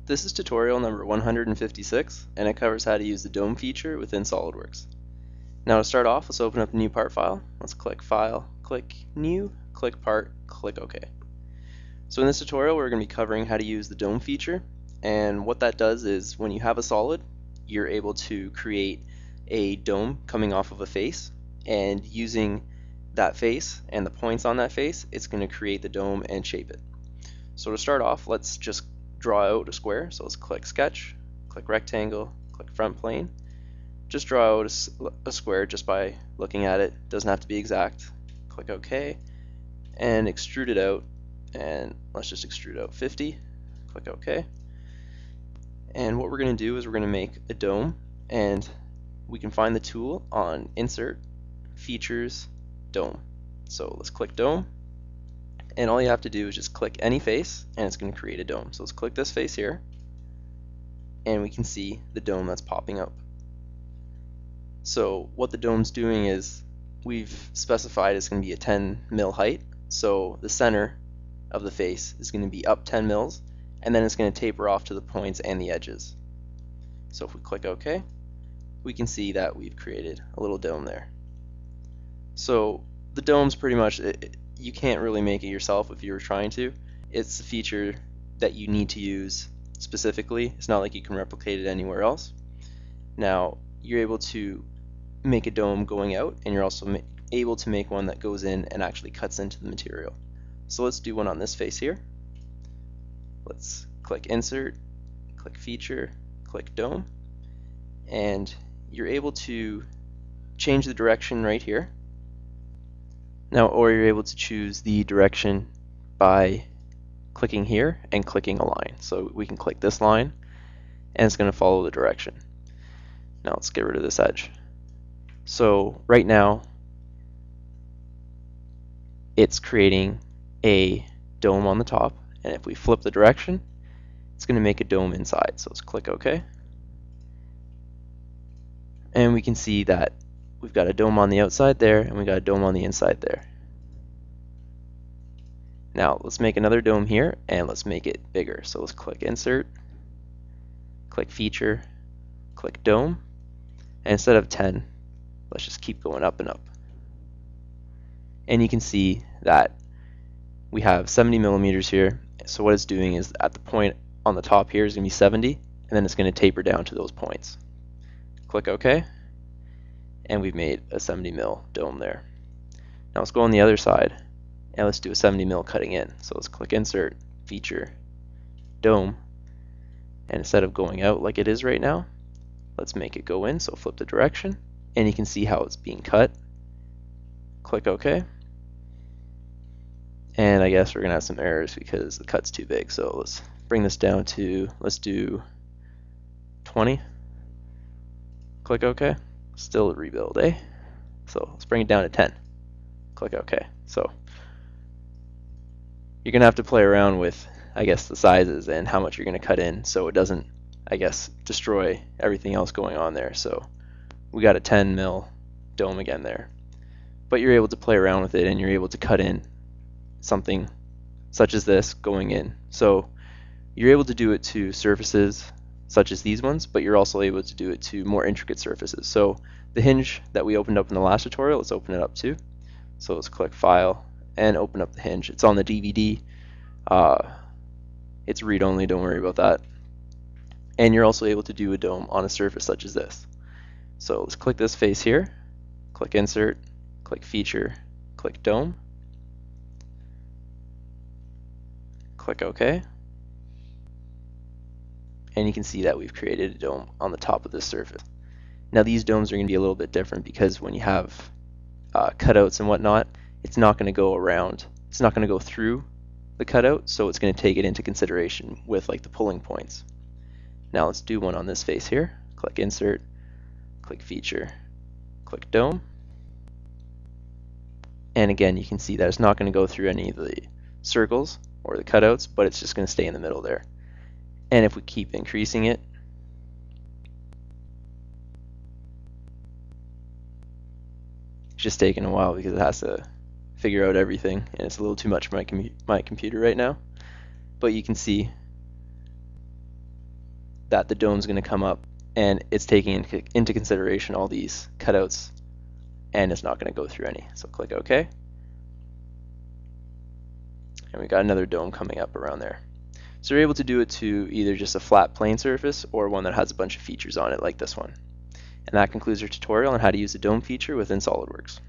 This is tutorial number 156, and it covers how to use the dome feature within SOLIDWORKS. Now to start off, let's open up a new part file. Let's click File, click New, click Part, click OK. So in this tutorial, we're going to be covering how to use the dome feature, and what that does is when you have a solid, you're able to create a dome coming off of a face, and using that face and the points on that face, it's going to create the dome and shape it. So to start off, let's just draw out a square. So let's click Sketch, click Rectangle, click Front Plane. Just draw out a square just by looking at it. Doesn't have to be exact. Click OK, and extrude it out. And let's just extrude out 50. Click OK. And what we're going to do is we're going to make a dome, and we can find the tool on Insert, Features, Dome. So let's click Dome. And all you have to do is just click any face and it's going to create a dome. So let's click this face here and we can see the dome that's popping up. So what the dome's doing is we've specified it's going to be a 10 mil height. So the center of the face is going to be up 10 mils and then it's going to taper off to the points and the edges. So if we click OK, we can see that we've created a little dome there. So the dome's pretty much you can't really make it yourself if you were trying to. It's a feature that you need to use specifically. It's not like you can replicate it anywhere else. Now you're able to make a dome going out, and you're also able to make one that goes in and actually cuts into the material. So let's do one on this face here. Let's click Insert, click Feature, click Dome, and you're able to change the direction right here. Now, or you're able to choose the direction by clicking here and clicking a line. So we can click this line and it's going to follow the direction. Now let's get rid of this edge. So right now it's creating a dome on the top, and if we flip the direction, it's going to make a dome inside. So let's click OK. And we can see that we've got a dome on the outside there, and we got a dome on the inside there. Now let's make another dome here, and let's make it bigger. So let's click Insert, click Feature, click Dome, and instead of 10, let's just keep going up and up. And you can see that we have 70 millimeters here. So what it's doing is at the point on the top here is going to be 70, and then it's going to taper down to those points. Click OK. And we've made a 70 mil dome there. Now let's go on the other side and let's do a 70 mil cutting in. So let's click Insert, Feature, Dome, and instead of going out like it is right now, let's make it go in. So flip the direction and you can see how it's being cut. Click OK. And I guess we're gonna have some errors because the cut's too big. So let's bring this down to, let's do 20. Click OK. Still a rebuild, eh? So let's bring it down to 10. Click OK. So you're going to have to play around with, I guess, the sizes and how much you're going to cut in so it doesn't, I guess, destroy everything else going on there. So we got a 10 mil dome again there. But you're able to play around with it and you're able to cut in something such as this going in. So you're able to do it to surfaces such as these ones, but you're also able to do it to more intricate surfaces. So the hinge that we opened up in the last tutorial, let's open it up too. So let's click File and open up the hinge. It's on the DVD. It's read-only, don't worry about that. And you're also able to do a dome on a surface such as this. So let's click this face here, click Insert, click Feature, click Dome, click OK. And you can see that we've created a dome on the top of this surface. Now these domes are going to be a little bit different because when you have cutouts and whatnot, it's not going to go around, it's not going to go through the cutout, so it's going to take it into consideration with like the pulling points. Now let's do one on this face here. Click Insert, click Feature, click Dome. And again, you can see that it's not going to go through any of the circles or the cutouts, but it's just going to stay in the middle there. And if we keep increasing it, it's just taking a while because it has to figure out everything, and it's a little too much for my computer right now. But you can see that the dome's going to come up and it's taking into consideration all these cutouts and it's not going to go through any. So click OK. And we got another dome coming up around there. So you're able to do it to either just a flat plane surface or one that has a bunch of features on it like this one. And that concludes our tutorial on how to use the dome feature within SOLIDWORKS.